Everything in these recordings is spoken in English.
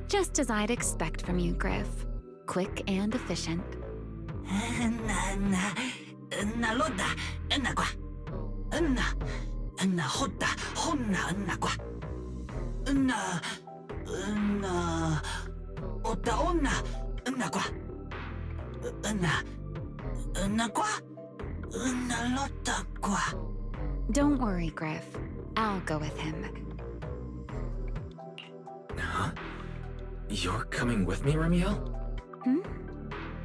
Just as I'd expect from you, Griff. Quick and efficient. Don't worry, Griff. I'll go with him. Huh? You're coming with me, Remiel?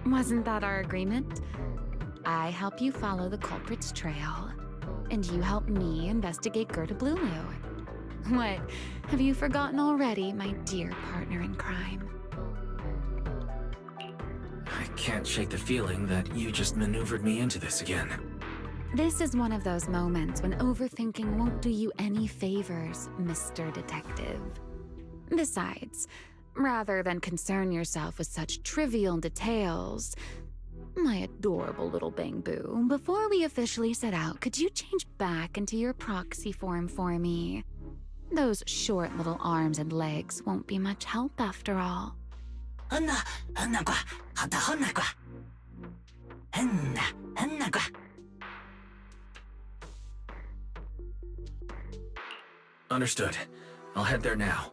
Wasn't that our agreement? I help you follow the culprit's trail, and you help me investigate Gerda Blulu. What, have you forgotten already, my dear partner in crime? I can't shake the feeling that you just maneuvered me into this again. This is one of those moments when overthinking won't do you any favors, Mr. Detective. Besides, rather than concern yourself with such trivial details, my adorable little Bang-Boo, before we officially set out, could you change back into your proxy form for me? Those short little arms and legs won't be much help after all. Understood. I'll head there now.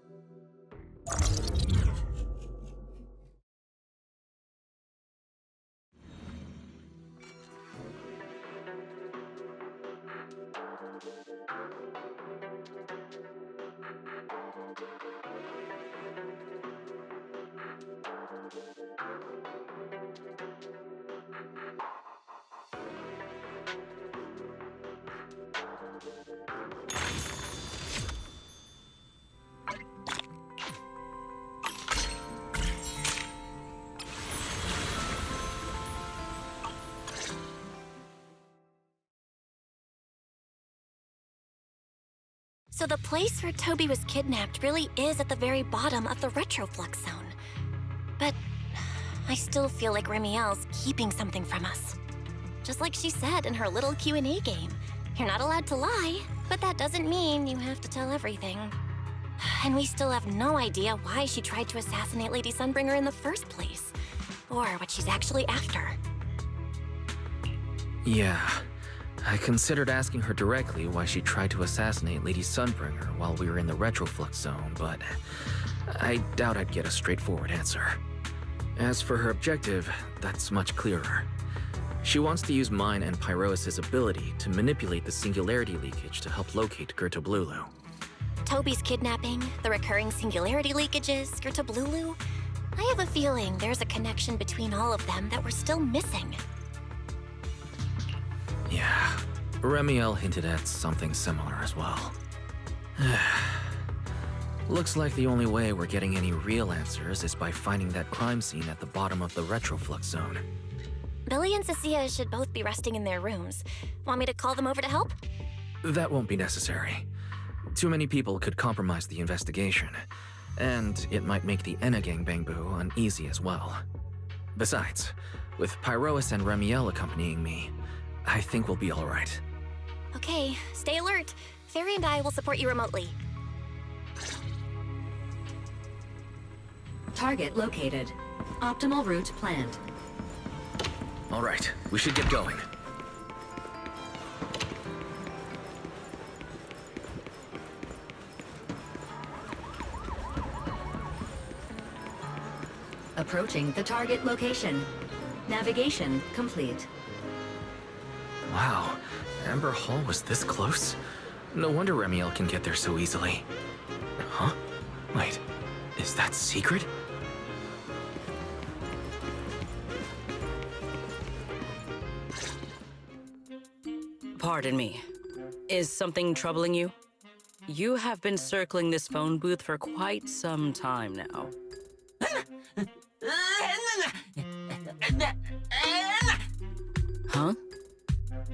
So the place where Toby was kidnapped really is at the very bottom of the Retroflux zone. But I still feel like Remiel's keeping something from us. Just like she said in her little Q&A game. You're not allowed to lie, but that doesn't mean you have to tell everything. And we still have no idea why she tried to assassinate Lady Sunbringer in the first place, or what she's actually after. Yeah. I considered asking her directly why she tried to assassinate Lady Sunbringer while we were in the Retroflux zone, but I doubt I'd get a straightforward answer. As for her objective, that's much clearer. She wants to use mine and Pyrois' ability to manipulate the singularity leakage to help locate Gerda Blulu. Toby's kidnapping, the recurring singularity leakages, Gerda Blulu. I have a feeling there's a connection between all of them that we're still missing. Yeah, Remiel hinted at something similar as well. Looks like the only way we're getting any real answers is by finding that crime scene at the bottom of the Retroflux zone. Billy and Cecilia should both be resting in their rooms. Want me to call them over to help? That won't be necessary. Too many people could compromise the investigation, and it might make the Enna Gang Bang-Boo uneasy as well. Besides, with Pyrois and Remiel accompanying me, I think we'll be all right. Okay, stay alert. Fairy and I will support you remotely. Target located. Optimal route planned. All right, we should get going. Approaching the target location. Navigation complete. Wow, Amber Hall was this close? No wonder Remiel can get there so easily. Huh? Wait, is that secret? Pardon me. Is something troubling you? You have been circling this phone booth for quite some time now. Huh?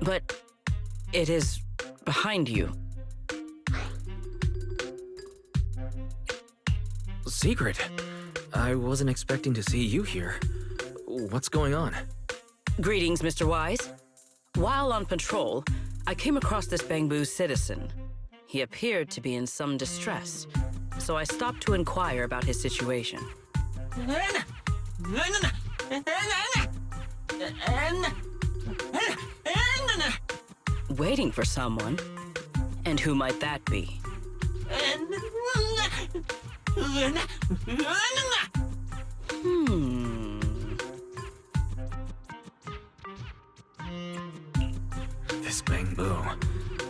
But it is behind you. Secret? I wasn't expecting to see you here. What's going on? Greetings, Mr. Wise. While on patrol, I came across this Bangbu citizen. He appeared to be in some distress, so I stopped to inquire about his situation. Waiting for someone? And who might that be? This Bangbu.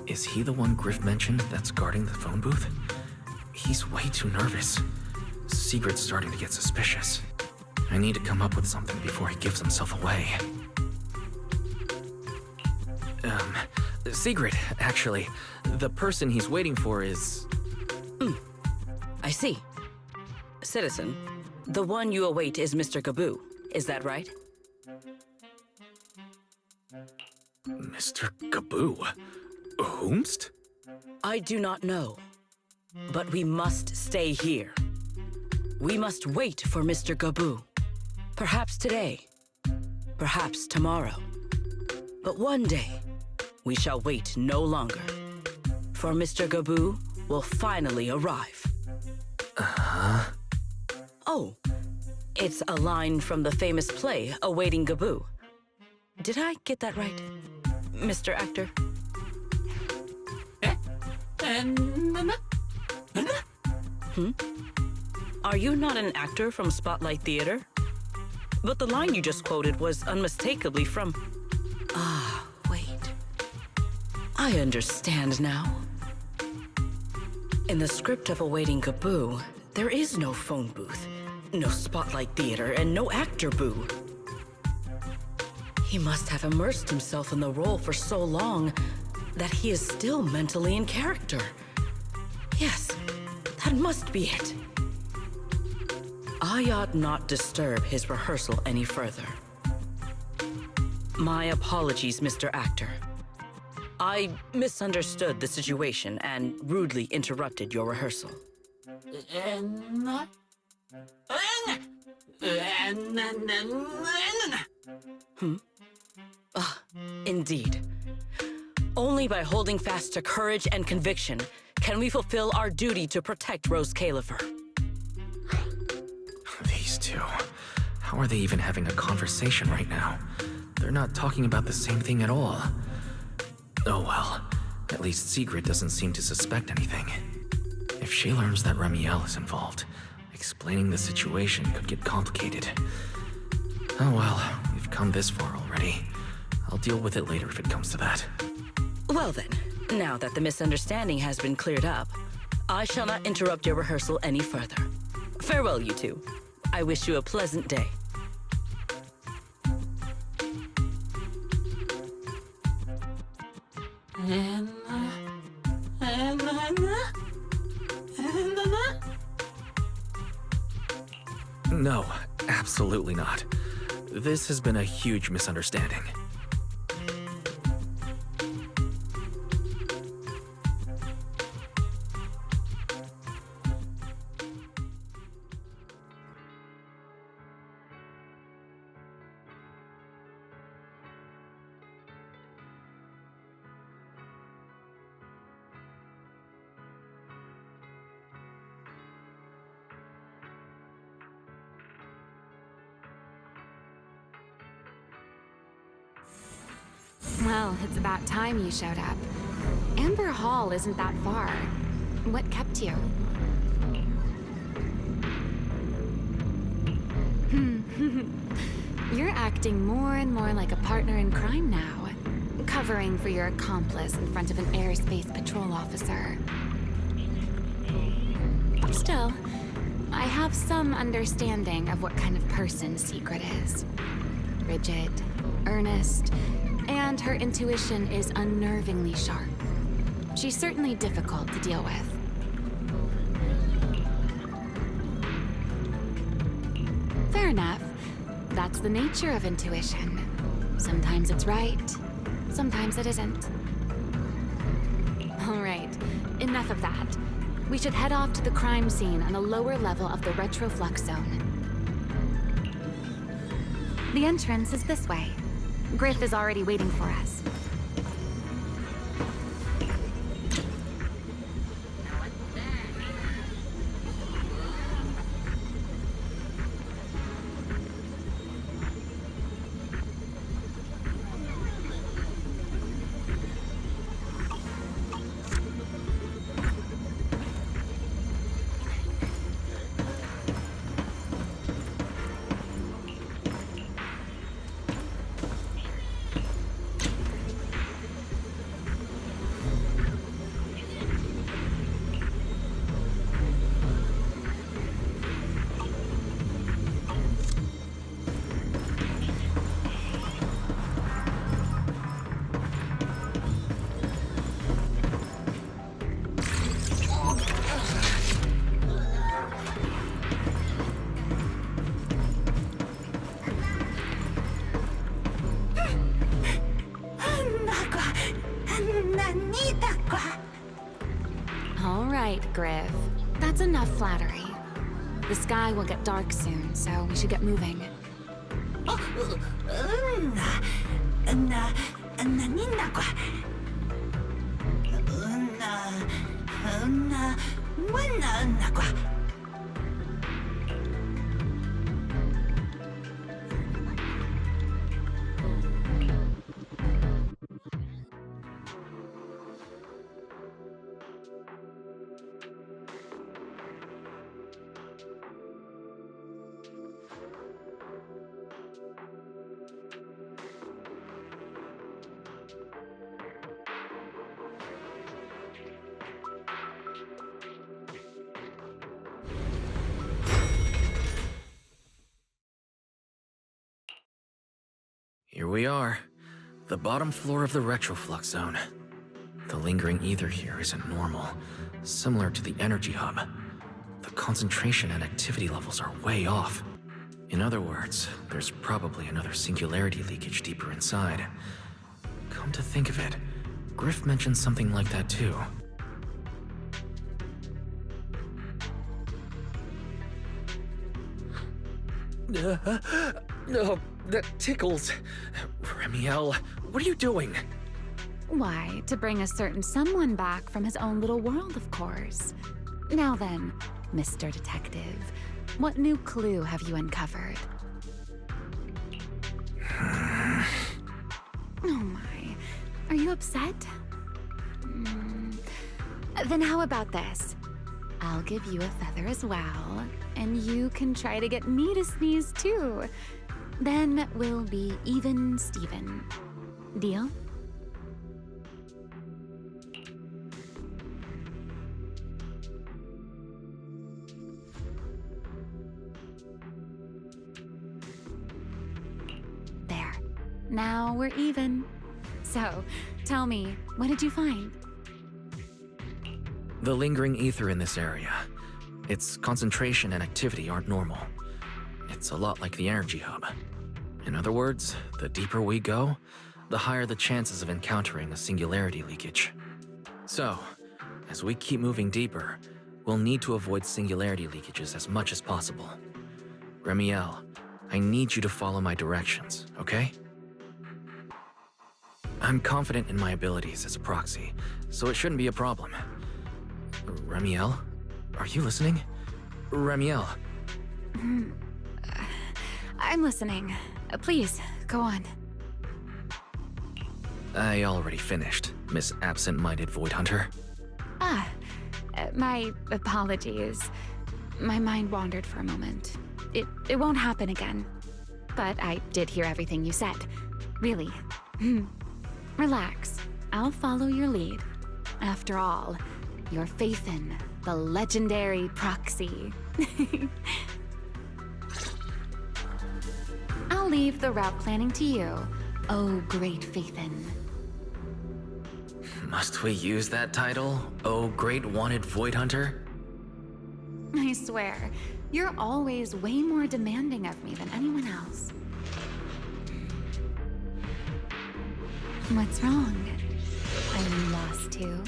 Is he the one Griff mentioned that's guarding the phone booth? He's way too nervous. Sigrid's starting to get suspicious. I need to come up with something before he gives himself away. Sigrid, actually. The person he's waiting for is... I see. Citizen, the one you await is Mr. Gaboo. Is that right? Mr. Gaboo? Whomst? I do not know. But we must stay here. We must wait for Mr. Gaboo. Perhaps today. Perhaps tomorrow. But one day, we shall wait no longer. For Mr. Gaboo will finally arrive. Uh-huh. Oh, it's a line from the famous play, Awaiting Gaboo. Did I get that right, Mr. Actor? Are you not an actor from Spotlight Theater? But the line you just quoted was unmistakably from... Ah, wait. I understand now. In the script of Awaiting Gaboo, there is no phone booth, no Spotlight Theater, and no actor boo. He must have immersed himself in the role for so long that he is still mentally in character. Yes, that must be it. I ought not disturb his rehearsal any further. My apologies, Mr. Actor. I misunderstood the situation and rudely interrupted your rehearsal. Indeed. Only by holding fast to courage and conviction can we fulfill our duty to protect Rose Califer. These two. How are they even having a conversation right now? They're not talking about the same thing at all. Oh well. At least Sigrid doesn't seem to suspect anything. If she learns that Remiel is involved, explaining the situation could get complicated. Oh well, we've come this far already. I'll deal with it later if it comes to that. Well then, now that the misunderstanding has been cleared up, I shall not interrupt your rehearsal any further. Farewell, you two. I wish you a pleasant day. No, absolutely not. This has been a huge misunderstanding. Well, it's about time you showed up. Amber Hall isn't that far. What kept you? You're acting more and more like a partner in crime now, covering for your accomplice in front of an airspace patrol officer. Still, I have some understanding of what kind of person Sigrid is. Rigid, earnest, and her intuition is unnervingly sharp. She's certainly difficult to deal with. Fair enough. That's the nature of intuition. Sometimes it's right, sometimes it isn't. All right, enough of that. We should head off to the crime scene on the lower level of the retroflux zone. The entrance is this way. Griff is already waiting for us. All right, Griff. That's enough flattery. The sky will get dark soon, so we should get moving. Here we are. The bottom floor of the retroflux zone. The lingering ether here isn't normal, similar to the energy hub. The concentration and activity levels are way off. In other words, there's probably another singularity leakage deeper inside. Come to think of it, Griff mentioned something like that too. No, that tickles. Remiel, what are you doing? Why, to bring a certain someone back from his own little world, of course. Now then, Mr. Detective, what new clue have you uncovered? Oh my, are you upset? Then how about this? I'll give you a feather as well, and you can try to get me to sneeze too. Then we'll be even Steven. Deal? There. Now we're even. So, tell me, what did you find? The lingering ether in this area. Its concentration and activity aren't normal. It's a lot like the energy hub. In other words, the deeper we go, the higher the chances of encountering a singularity leakage. So, as we keep moving deeper, we'll need to avoid singularity leakages as much as possible. Remiel, I need you to follow my directions, okay? I'm confident in my abilities as a proxy, so it shouldn't be a problem. Remiel? Are you listening? Remiel. I'm listening. Please, go on. I already finished, Miss Absent-Minded Void Hunter. My apologies. My mind wandered for a moment. It won't happen again. But I did hear everything you said. Really. Relax. I'll follow your lead. After all, your faith in the legendary proxy. I'll leave the route planning to you, oh great Faithin. Must we use that title? Oh, great wanted Void Hunter? I swear, you're always way more demanding of me than anyone else. What's wrong? Are you lost too?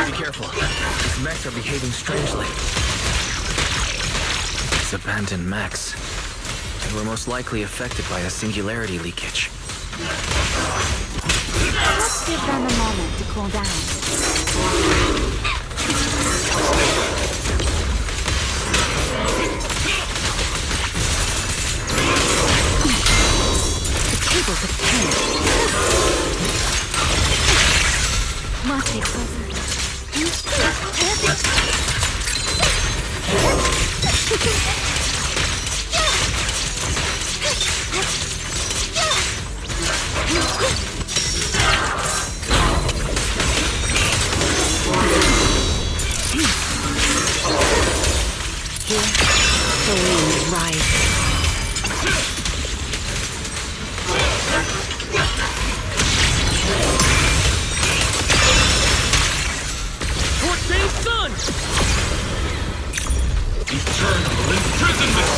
Be careful. These mechs are behaving strangely. These abandoned mechs. They were most likely affected by a singularity leakage. Let's give them a moment to cool down. The tables have turned. Must be closer. Here, the wind rises. Fourteen Sun! Eternal imprisonment!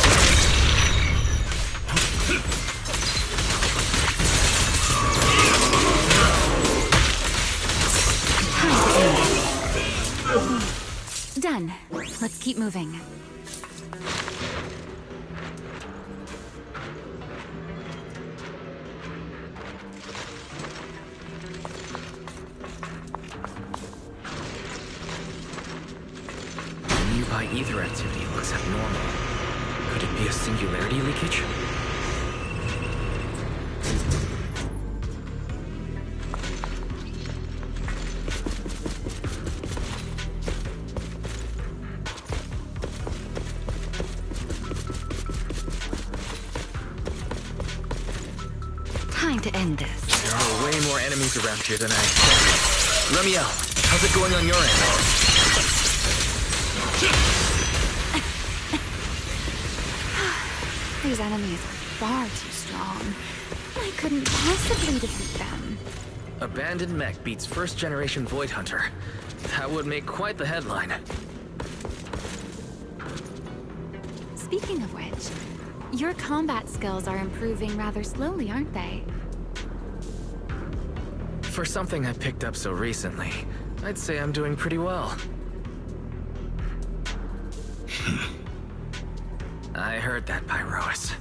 Done. Let's keep moving. Nearby ether activity looks abnormal. Could it be a singularity leakage? Time to end this. There are way more enemies around here than I expected. Remiel, how's it going on your end? These enemies are far too strong. I couldn't possibly defeat them. Abandoned mech beats first-generation Void Hunter. That would make quite the headline. Speaking of which, your combat skills are improving rather slowly, aren't they? For something I picked up so recently, I'd say I'm doing pretty well. I heard that, Pyrois.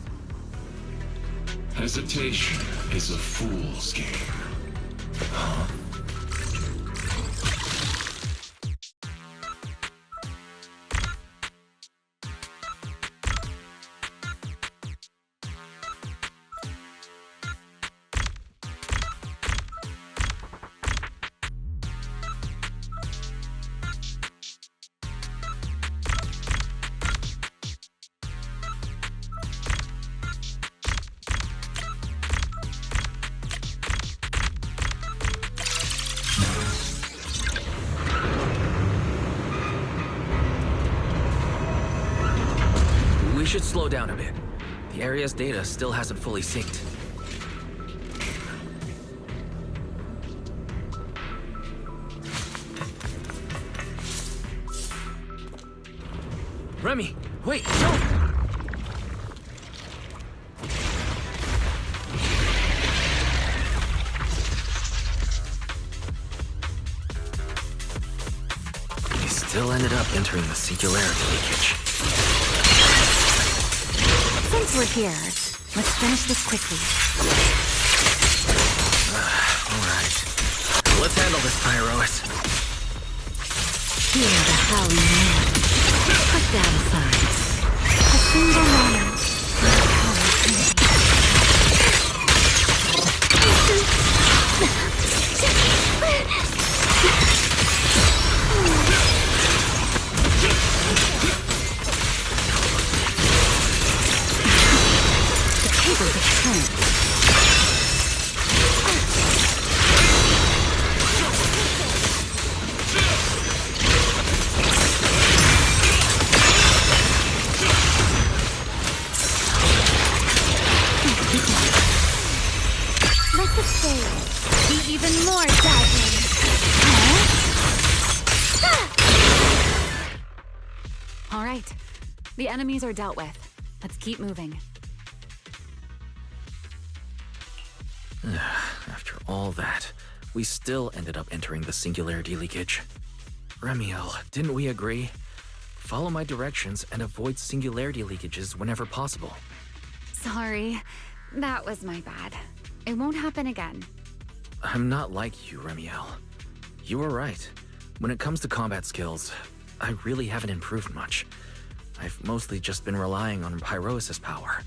Hesitation is a fool's game. Huh? We should slow down a bit. The area's data still hasn't fully synced. Remy, wait, no! We still ended up entering the singularity leakage. Since we're here, let's finish this quickly. Alright. Let's handle this, Pyrois. Hear the howling wind. Put that aside. A single moment. The tables have turned. Let the stage be even more dazzling. All right. The enemies are dealt with. Let's keep moving. After all that, we still ended up entering the singularity leakage. Remiel, didn't we agree? Follow my directions and avoid singularity leakages whenever possible. Sorry, that was my bad. It won't happen again. I'm not like you, Remiel. You were right. When it comes to combat skills, I really haven't improved much. I've mostly just been relying on pyrosis power.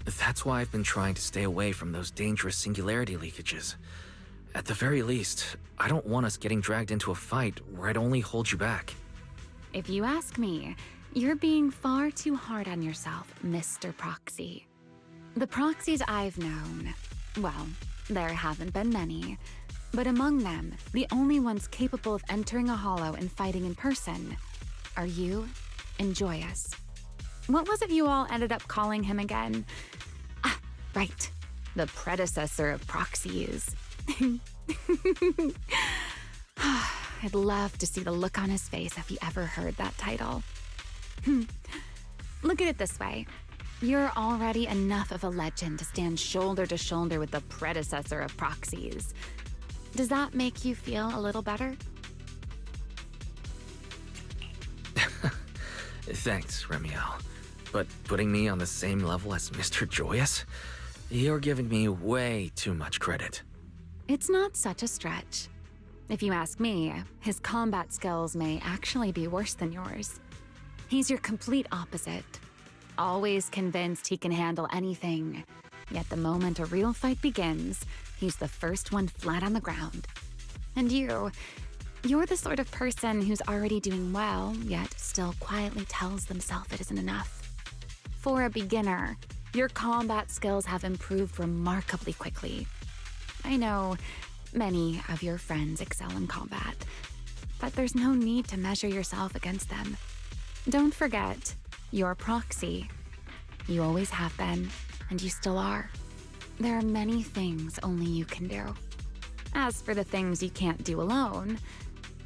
That's why I've been trying to stay away from those dangerous singularity leakages. At the very least, I don't want us getting dragged into a fight where I'd only hold you back. If you ask me, you're being far too hard on yourself, Mr. Proxy. The proxies I've known, well, there haven't been many, but among them, the only ones capable of entering a hollow and fighting in person are you and Joyous. What was it you all ended up calling him again? Ah, right, the predecessor of proxies. I'd love to see the look on his face if he ever heard that title. Look at it this way. You're already enough of a legend to stand shoulder to shoulder with the predecessor of proxies. Does that make you feel a little better? Thanks, Remiel. But putting me on the same level as Mr. Joyous? You're giving me way too much credit. It's not such a stretch. If you ask me, his combat skills may actually be worse than yours. He's your complete opposite. Always convinced he can handle anything. Yet the moment a real fight begins, he's the first one flat on the ground. And you're the sort of person who's already doing well, yet still quietly tells themselves it isn't enough. For a beginner, your combat skills have improved remarkably quickly. I know many of your friends excel in combat, but there's no need to measure yourself against them. Don't forget, you're Proxy. You always have been, and you still are. There are many things only you can do. As for the things you can't do alone,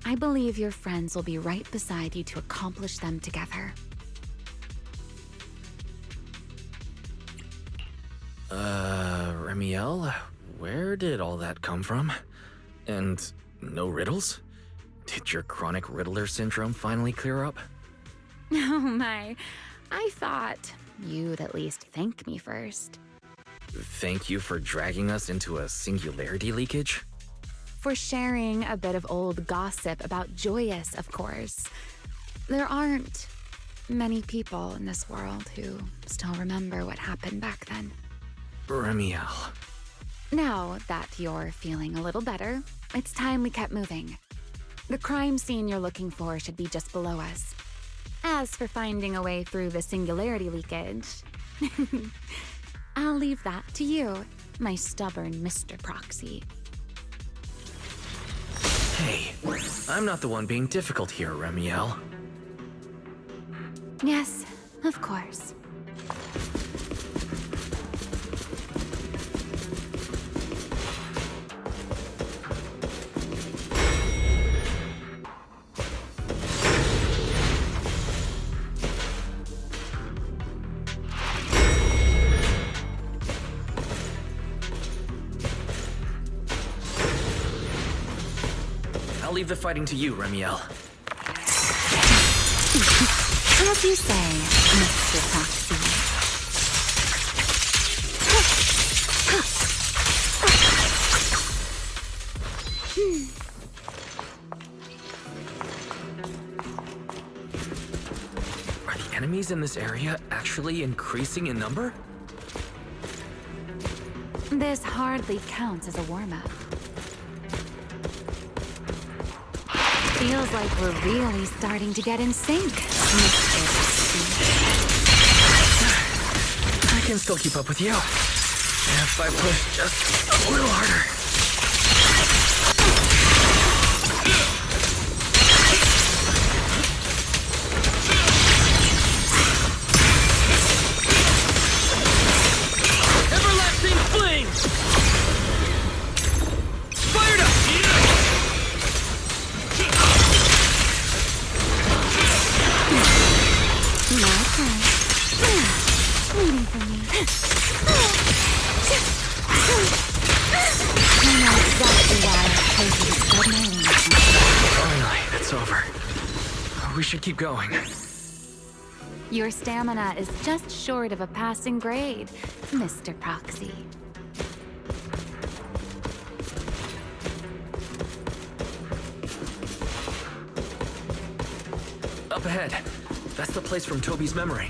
I believe your friends will be right beside you to accomplish them together. Remiel, where did all that come from? And no riddles? Did your chronic Riddler syndrome finally clear up? Oh my, I thought you'd at least thank me first. Thank you for dragging us into a singularity leakage? For sharing a bit of old gossip about Joyous, of course. There aren't many people in this world who still remember what happened back then. Remiel. Now that you're feeling a little better, it's time we kept moving. The crime scene you're looking for should be just below us. As for finding a way through the singularity leakage, I'll leave that to you, my stubborn Mr. Proxy. Hey, I'm not the one being difficult here, Remiel. Yes, of course. I'll leave the fighting to you, Remiel. As you say, Mr. Proxy. Are the enemies in this area actually increasing in number? This hardly counts as a warm-up. Feels like we're really starting to get in sync, Mr. Proxy. I can still keep up with you. If I push just a little harder. Everlasting flame! Fired up! My turn. Waiting for me. I know exactly why I chose to spread my wings. Finally, that's it's over. We should keep going. Your stamina is just short of a passing grade, Mr. Proxy. Up ahead. That's the place from Toby's memory.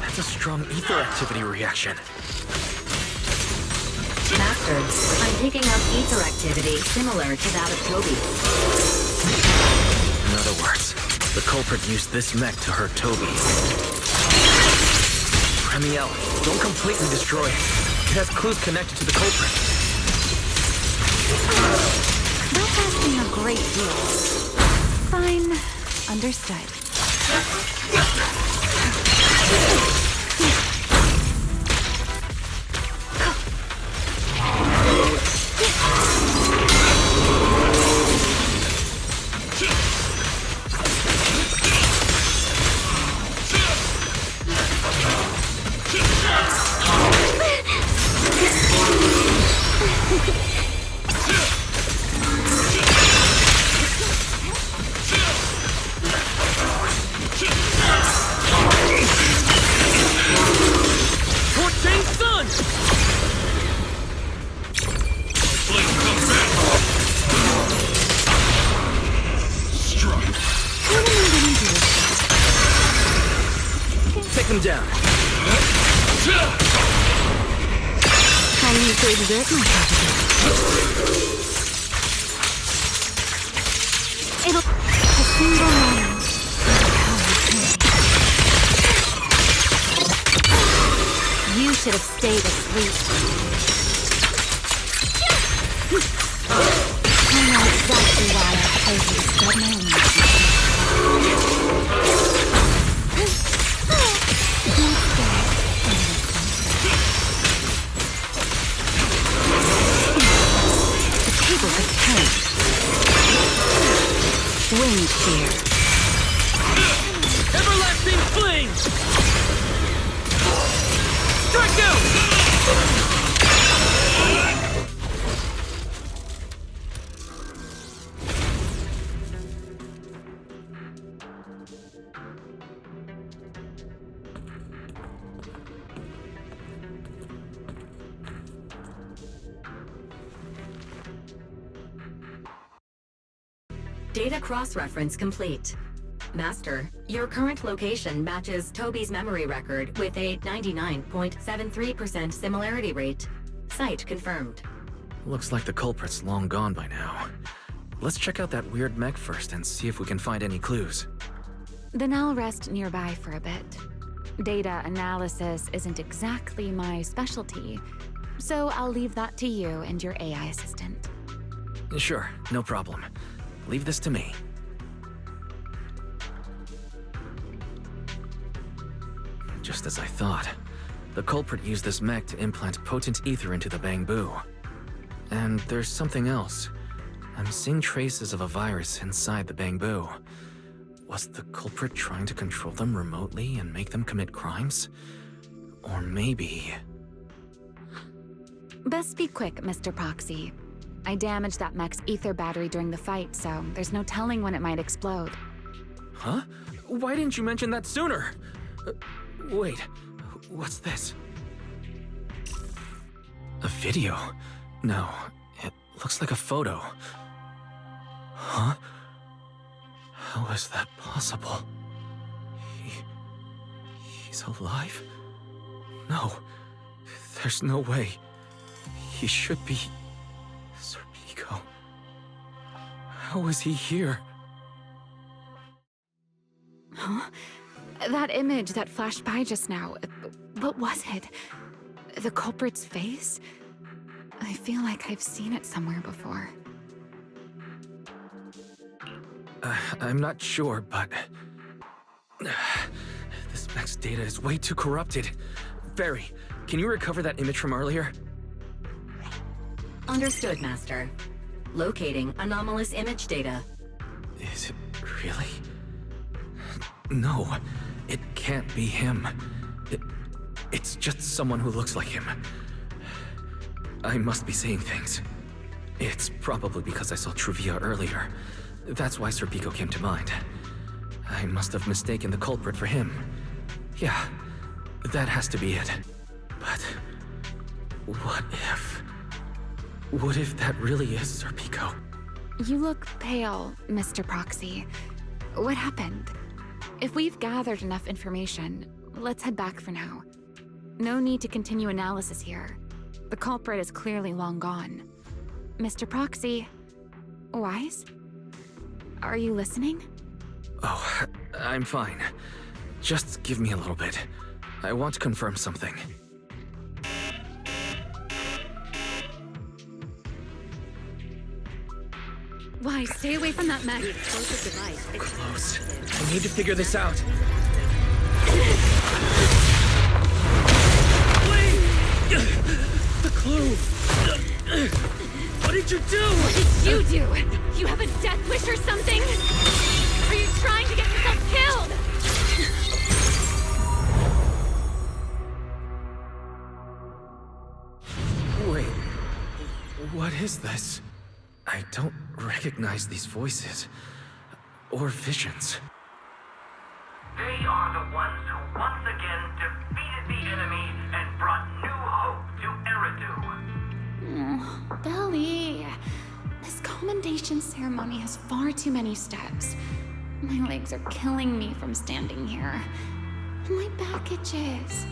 That's a strong ether activity reaction. Master, I'm picking up ether activity similar to that of Toby. In other words, the culprit used this mech to hurt Toby. Remiel, don't completely destroy it. It has clues connected to the culprit. That's asking a great deal. Fine. Understood. Him down. I need to exert myself again. It'll a single moment. You should have stayed asleep. I know exactly why I told you to spread my wings. Wind shear. Everlasting fling! Strike out! Data cross-reference complete. Master, your current location matches Toby's memory record with a 99.73% similarity rate. Site confirmed. Looks like the culprit's long gone by now. Let's check out that weird mech first and see if we can find any clues. Then I'll rest nearby for a bit. Data analysis isn't exactly my specialty, so I'll leave that to you and your AI assistant. Sure, no problem. Leave this to me. Just as I thought. The culprit used this mech to implant potent ether into the bamboo. And there's something else. I'm seeing traces of a virus inside the bamboo. Was the culprit trying to control them remotely and make them commit crimes? Or maybe... Best be quick, Mr. Proxy. I damaged that mech's ether battery during the fight, so there's no telling when it might explode. Huh? Why didn't you mention that sooner? Wait, what's this? A video? No, it looks like a photo. Huh? How is that possible? He's alive? No, there's no way. He should be... Serpico. How is he here? Huh? That image that flashed by just now, what was it? The culprit's face? I feel like I've seen it somewhere before. I'm not sure, but... this mech's data is way too corrupted. Barry, can you recover that image from earlier? Understood, Master. Locating anomalous image data. Is it really? No, it can't be him. It's just someone who looks like him. I must be seeing things. It's probably because I saw Truvia earlier. That's why Serpico came to mind. I must have mistaken the culprit for him. Yeah, that has to be it. But what if... What if that really is Serpico? You look pale, Mr. Proxy. What happened? If we've gathered enough information, let's head back for now. No need to continue analysis here. The culprit is clearly long gone. Mr. Proxy... Wise? Are you listening? Oh, I'm fine. Just give me a little bit. I want to confirm something. Wise, stay away from that mech. Close. I need to figure this out. Wait! The clue! What did you do? What did you do? You have a death wish or something? Are you trying to get yourself killed? Wait. What is this? I don't recognize these voices. Or visions. They are the ones who once again defeated the enemy and brought new hope to Eridu. Belly. This commendation ceremony has far too many steps. My legs are killing me from standing here. And my back itches.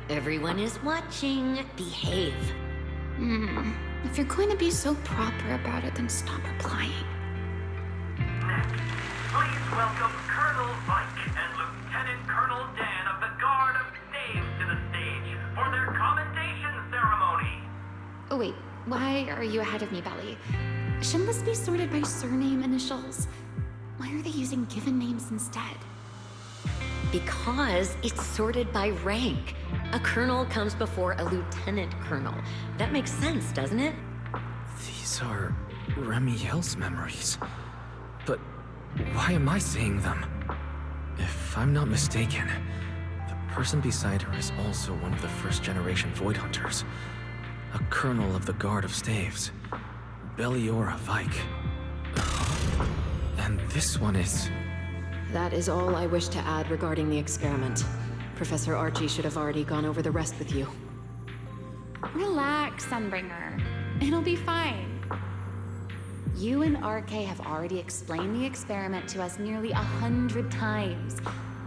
Everyone is watching. Behave. If you're going to be so proper about it, then stop replying. Next, please welcome Colonel Vike and Lieutenant Colonel Dan of the Guard of Staves to the stage for their commendation ceremony. Oh wait, why are you ahead of me, Belly? Shouldn't this be sorted by surname initials? Why are they using given names instead? Because it's sorted by rank. A colonel comes before a lieutenant colonel. That makes sense, doesn't it? These are Remiel's memories. But why am I seeing them? If I'm not mistaken, the person beside her is also one of the first-generation Void Hunters. A colonel of the Guard of Staves. Belliora Vike. And this one is... That is all I wish to add regarding the experiment. Professor Archie should have already gone over the rest with you. Relax, Sunbringer. It'll be fine. You and RK have already explained the experiment to us nearly 100 times,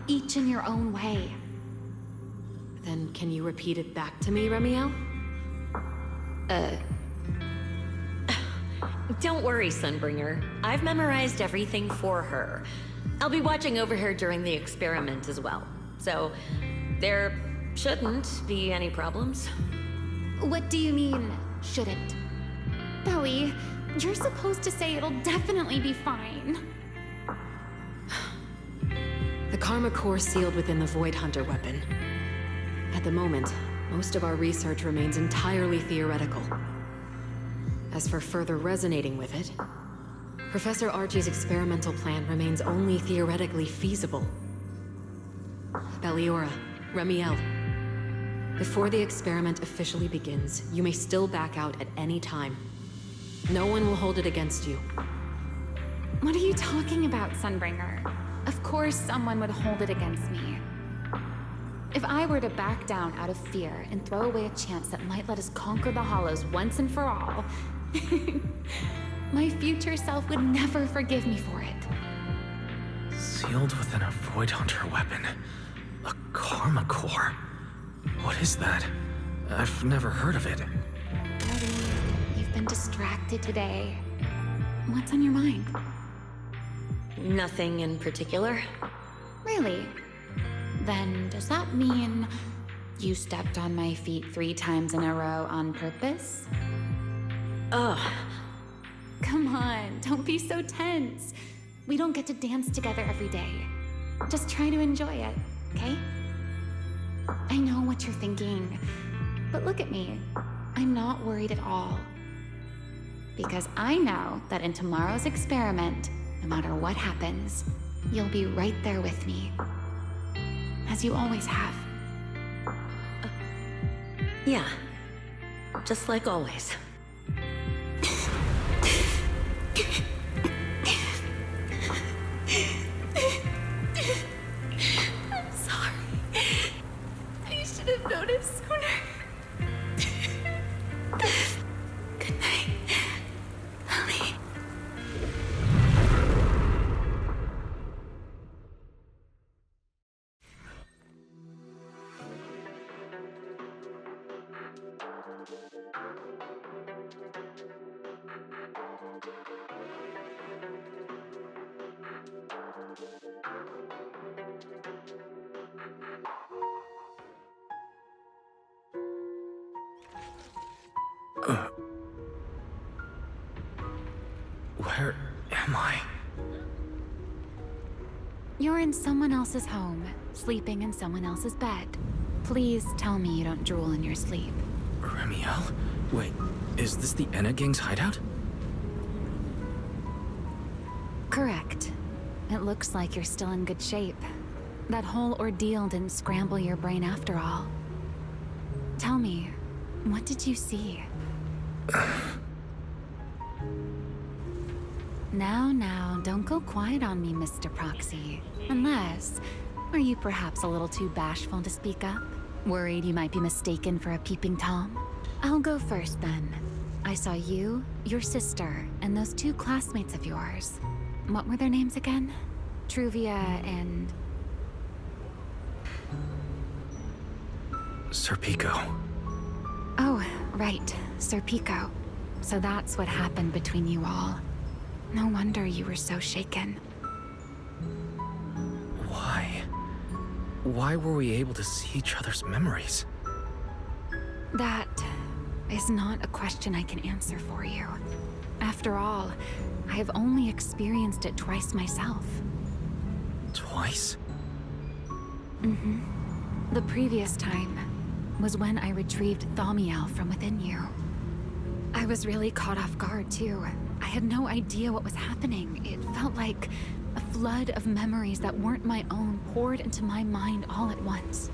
each in your own way. Then can you repeat it back to me, Remiel? Don't worry, Sunbringer. I've memorized everything for her. I'll be watching over her during the experiment as well. So, there shouldn't be any problems. What do you mean, shouldn't? Belly, you're supposed to say it'll definitely be fine. The Karma Core sealed within the Void Hunter weapon. At the moment, most of our research remains entirely theoretical. As for further resonating with it, Professor Archie's experimental plan remains only theoretically feasible. Belliora, Remiel, before the experiment officially begins, you may still back out at any time. No one will hold it against you. What are you talking about, Sunbringer? Of course someone would hold it against me. If I were to back down out of fear and throw away a chance that might let us conquer the Hollows once and for all, my future self would never forgive me for it. Sealed within a Void Hunter weapon. A Karma Core. What is that? I've never heard of it. Buddy, you've been distracted today. What's on your mind? Nothing in particular. Really? Then does that mean you stepped on my feet 3 times in a row on purpose? Ugh. Come on, don't be so tense. We don't get to dance together every day. Just try to enjoy it, okay? I know what you're thinking, but look at me. I'm not worried at all. Because I know that in tomorrow's experiment, no matter what happens, you'll be right there with me. As you always have. Yeah. Just like always. I'm sorry. I should have noticed sooner. Good night, Ellie. Where am I? You're in someone else's home, sleeping in someone else's bed. Please tell me you don't drool in your sleep. Remiel? Wait, is this the Enna Gang's hideout? Correct. It looks like you're still in good shape. That whole ordeal didn't scramble your brain after all. Tell me, what did you see? Now, don't go quiet on me, Mr. Proxy. Unless, are you perhaps a little too bashful to speak up? Worried you might be mistaken for a peeping Tom? I'll go first then. I saw you, your sister, and those two classmates of yours. What were their names again? Truvia and... Serpico. Oh, right, Serpico. So that's what happened between you all. No wonder you were so shaken. Why? Why were we able to see each other's memories? That is not a question I can answer for you. After all, I have only experienced it twice myself. Twice? Mm-hmm. The previous time was when I retrieved Thaumiel from within you. I was really caught off guard, too. I had no idea what was happening. It felt like a flood of memories that weren't my own poured into my mind all at once.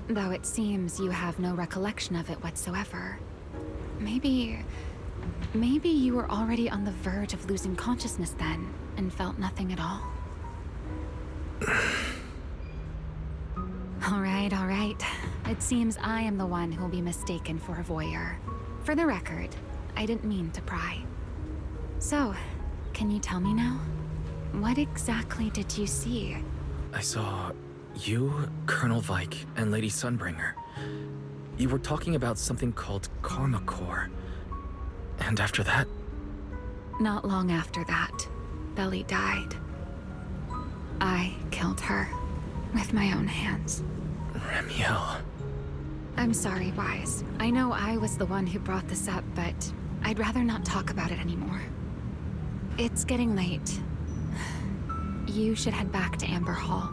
Though it seems you have no recollection of it whatsoever. Maybe you were already on the verge of losing consciousness then, and felt nothing at all. All right. It seems I am the one who'll be mistaken for a voyeur. For the record, I didn't mean to pry. So, can you tell me now? What exactly did you see? I saw you, Colonel Vike, and Lady Sunbringer. You were talking about something called Karma Core. And after that... Not long after that, Belly died. I killed her with my own hands. Remiel. I'm sorry, Wise. I know I was the one who brought this up, but I'd rather not talk about it anymore. It's getting late. You should head back to Amber Hall.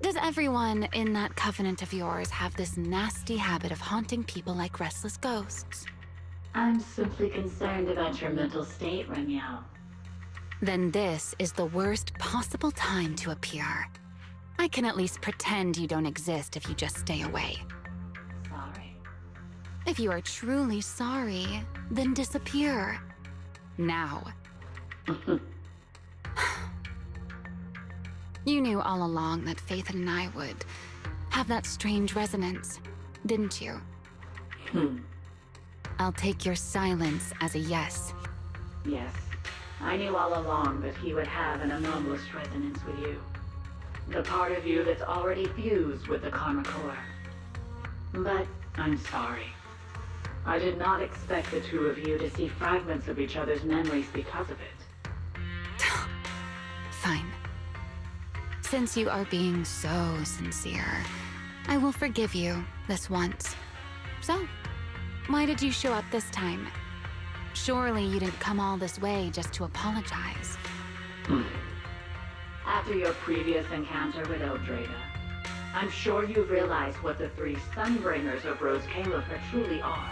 Does everyone in that covenant of yours have this nasty habit of haunting people like restless ghosts? I'm simply concerned about your mental state, Remiel. Then this is the worst possible time to appear. I can at least pretend you don't exist if you just stay away. Sorry. If you are truly sorry, then disappear. Now. You knew all along that Faith and I would have that strange resonance, didn't you? I'll take your silence as a yes. Yes. I knew all along that he would have an anomalous resonance with you. The part of you that's already fused with the Karma Core. But I'm sorry. I did not expect the two of you to see fragments of each other's memories because of it. Fine. Since you are being so sincere, I will forgive you this once. So, Why did you show up this time? Surely you didn't come all this way just to apologize. After your previous encounter with Eldrada, I'm sure you've realized what the three Sunbringers of Rose Calypha truly are.